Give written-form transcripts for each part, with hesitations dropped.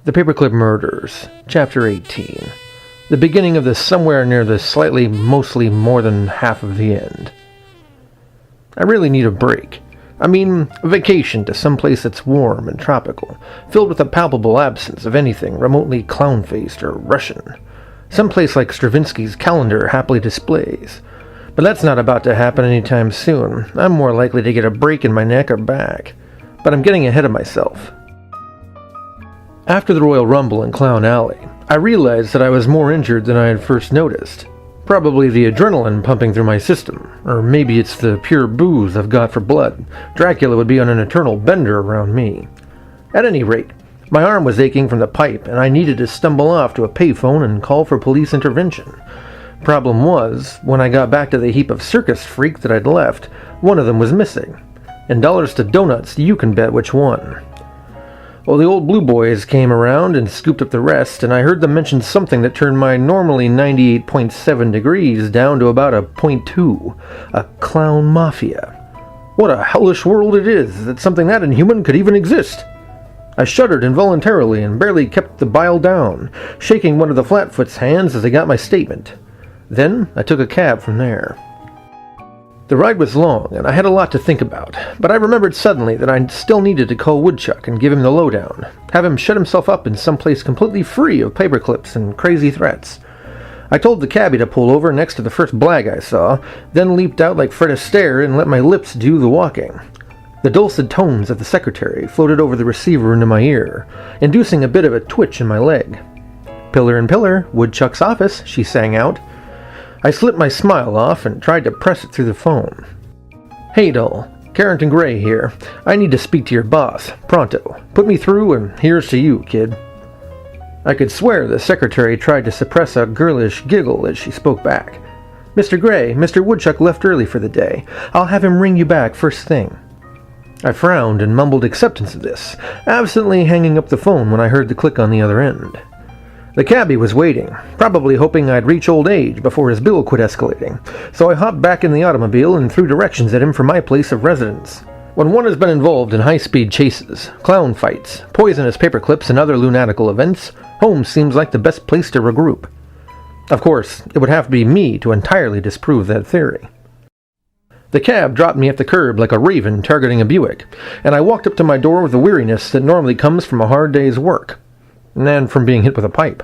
The Paperclip Murders, Chapter 18. The beginning of the somewhere near the slightly, mostly more than half of the end. I really need a break. I mean, a vacation to someplace that's warm and tropical, filled with a palpable absence of anything remotely clown-faced or Russian. Someplace like Stravinsky's calendar happily displays. But that's not about to happen anytime soon. I'm more likely to get a break in my neck or back. But I'm getting ahead of myself. After the Royal Rumble in Clown Alley, I realized that I was more injured than I had first noticed. Probably the adrenaline pumping through my system, or maybe it's the pure booze I've got for blood. Dracula would be on an eternal bender around me. At any rate, my arm was aching from the pipe, and I needed to stumble off to a payphone and call for police intervention. Problem was, when I got back to the heap of circus freak that I'd left, one of them was missing. And dollars to donuts, you can bet which one. Well, the old blue boys came around and scooped up the rest, and I heard them mention something that turned my normally 98.7 degrees down to about a 0.2. A clown mafia. What a hellish world it is that something that inhuman could even exist. I shuddered involuntarily and barely kept the bile down, shaking one of the Flatfoot's hands as I got my statement. Then I took a cab from there. The ride was long, and I had a lot to think about, but I remembered suddenly that I still needed to call Woodchuck and give him the lowdown, have him shut himself up in some place completely free of paperclips and crazy threats. I told the cabbie to pull over next to the first blag I saw, then leaped out like Fred Astaire and let my lips do the walking. The dulcet tones of the secretary floated over the receiver into my ear, inducing a bit of a twitch in my leg. "Pillar and pillar, Woodchuck's office," she sang out. I slipped my smile off and tried to press it through the phone. "Hey, doll. Carrington Gray here. I need to speak to your boss. Pronto. Put me through, and here's to you, kid." I could swear the secretary tried to suppress a girlish giggle as she spoke back. "Mr. Gray, Mr. Woodchuck left early for the day. I'll have him ring you back first thing." I frowned and mumbled acceptance of this, absently hanging up the phone when I heard the click on the other end. The cabbie was waiting, probably hoping I'd reach old age before his bill quit escalating, so I hopped back in the automobile and threw directions at him from my place of residence. When one has been involved in high-speed chases, clown fights, poisonous paperclips, and other lunatical events, home seems like the best place to regroup. Of course, it would have to be me to entirely disprove that theory. The cab dropped me at the curb like a raven targeting a Buick, and I walked up to my door with the weariness that normally comes from a hard day's work, and from being hit with a pipe.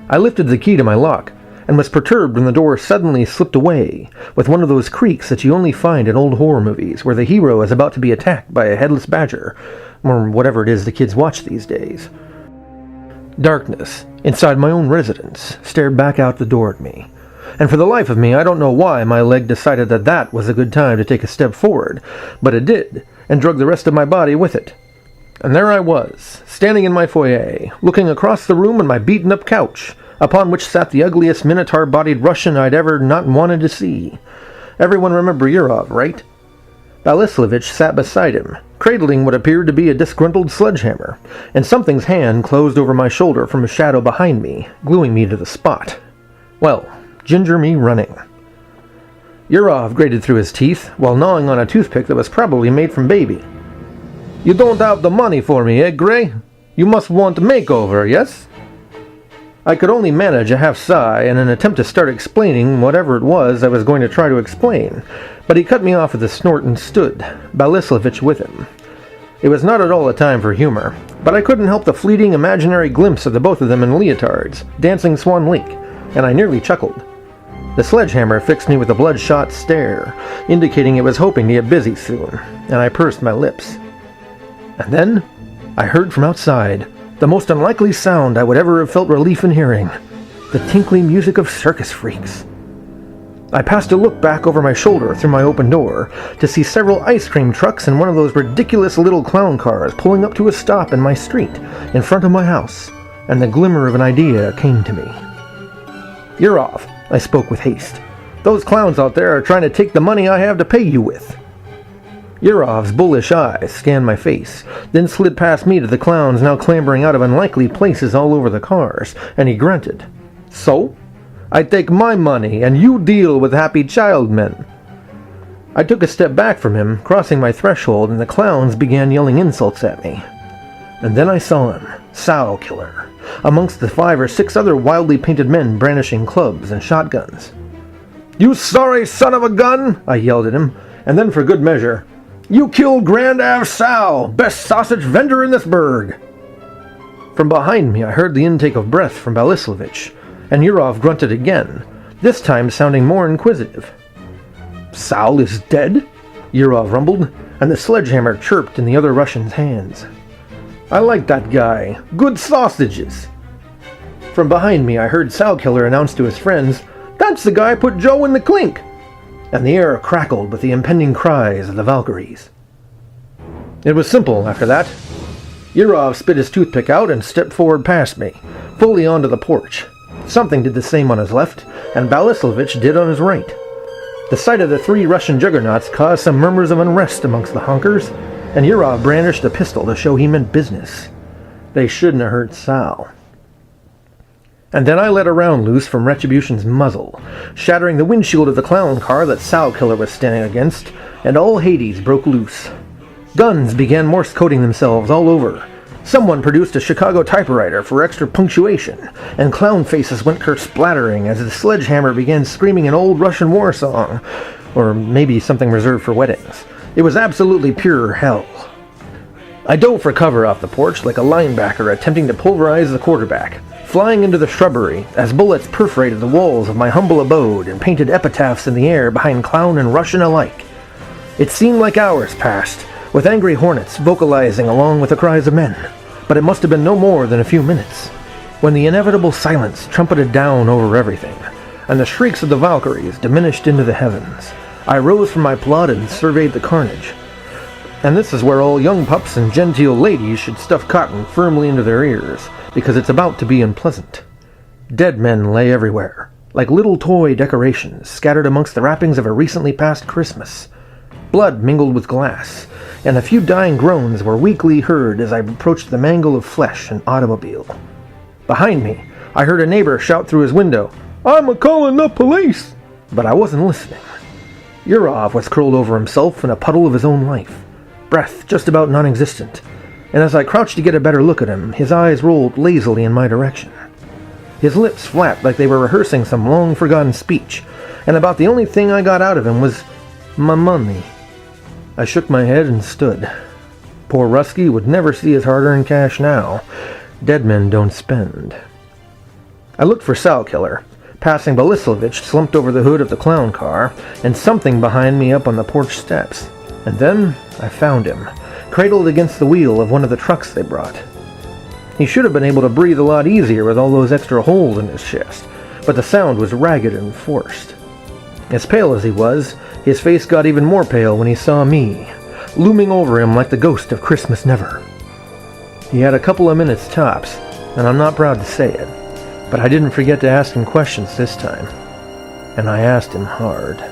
I lifted the key to my lock, and was perturbed when the door suddenly slipped away, with one of those creaks that you only find in old horror movies, where the hero is about to be attacked by a headless badger, or whatever it is the kids watch these days. Darkness, inside my own residence, stared back out the door at me. And for the life of me, I don't know why my leg decided that that was a good time to take a step forward, but it did, and drug the rest of my body with it. And there I was, standing in my foyer, looking across the room at my beaten-up couch, upon which sat the ugliest minotaur-bodied Russian I'd ever not wanted to see. Everyone remember Yurov, right? Balislavich sat beside him, cradling what appeared to be a disgruntled sledgehammer, and something's hand closed over my shoulder from a shadow behind me, gluing me to the spot. Well, ginger me running. Yurov grated through his teeth, while gnawing on a toothpick that was probably made from baby. "You don't have the money for me, eh, Gray? You must want a makeover, yes?" I could only manage a half sigh in an attempt to start explaining whatever it was I was going to try to explain, but he cut me off with a snort and stood, Balislavich with him. It was not at all a time for humor, but I couldn't help the fleeting imaginary glimpse of the both of them in leotards, dancing Swan Lake, and I nearly chuckled. The sledgehammer fixed me with a bloodshot stare, indicating it was hoping to get busy soon, and I pursed my lips. And then I heard from outside the most unlikely sound I would ever have felt relief in hearing, the tinkling music of circus freaks. I passed a look back over my shoulder through my open door to see several ice cream trucks and one of those ridiculous little clown cars pulling up to a stop in my street in front of my house, and the glimmer of an idea came to me. "Yurov," I spoke with haste. "Those clowns out there are trying to take the money I have to pay you with." Yurov's bullish eyes scanned my face, then slid past me to the clowns now clambering out of unlikely places all over the cars, and he grunted. "So? I take my money, and you deal with happy child men." I took a step back from him, crossing my threshold, and the clowns began yelling insults at me. And then I saw him, Sal Killer, amongst the 5 or 6 other wildly painted men brandishing clubs and shotguns. "You sorry son of a gun!" I yelled at him, and then for good measure, "You killed Grand Ave Sal, best sausage vendor in this burg!" From behind me I heard the intake of breath from Balislavich, and Yurov grunted again, this time sounding more inquisitive. "Sal is dead?" Yurov rumbled, and the sledgehammer chirped in the other Russian's hands. "I like that guy. Good sausages." From behind me I heard Sal Killer announce to his friends, "That's the guy put Joe in the clink!" And the air crackled with the impending cries of the Valkyries. It was simple after that. Yurov spit his toothpick out and stepped forward past me, fully onto the porch. Something did the same on his left, and Balislavich did on his right. The sight of the 3 Russian juggernauts caused some murmurs of unrest amongst the honkers, and Yurov brandished a pistol to show he meant business. They shouldn't have hurt Sal. And then I let a round loose from Retribution's muzzle, shattering the windshield of the clown car that Sal Killer was standing against, and all Hades broke loose. Guns began Morse coding themselves all over. Someone produced a Chicago typewriter for extra punctuation, and clown faces went kersplattering as the sledgehammer began screaming an old Russian war song, or maybe something reserved for weddings. It was absolutely pure hell. I dove for cover off the porch like a linebacker attempting to pulverize the quarterback, flying into the shrubbery as bullets perforated the walls of my humble abode and painted epitaphs in the air behind clown and Russian alike. It seemed like hours passed, with angry hornets vocalizing along with the cries of men, but it must have been no more than a few minutes, when the inevitable silence trumpeted down over everything, and the shrieks of the Valkyries diminished into the heavens. I rose from my plot and surveyed the carnage. And this is where all young pups and genteel ladies should stuff cotton firmly into their ears, because it's about to be unpleasant. Dead men lay everywhere, like little toy decorations scattered amongst the wrappings of a recently passed Christmas. Blood mingled with glass, and a few dying groans were weakly heard as I approached the mangle of flesh and automobile. Behind me, I heard a neighbor shout through his window, "I'm a-calling the police!" But I wasn't listening. Yurov was curled over himself in a puddle of his own life, breath just about non-existent, and as I crouched to get a better look at him, his eyes rolled lazily in my direction. His lips flapped like they were rehearsing some long-forgotten speech, and about the only thing I got out of him was, "My money." I shook my head and stood. Poor Rusky would never see his hard-earned cash now. Dead men don't spend. I looked for Sal Killer, passing Balislavich slumped over the hood of the clown car, and something behind me up on the porch steps. And then I found him, cradled against the wheel of one of the trucks they brought. He should have been able to breathe a lot easier with all those extra holes in his chest, but the sound was ragged and forced. As pale as he was, his face got even more pale when he saw me, looming over him like the ghost of Christmas Never. He had a couple of minutes tops, and I'm not proud to say it, but I didn't forget to ask him questions this time. And I asked him hard.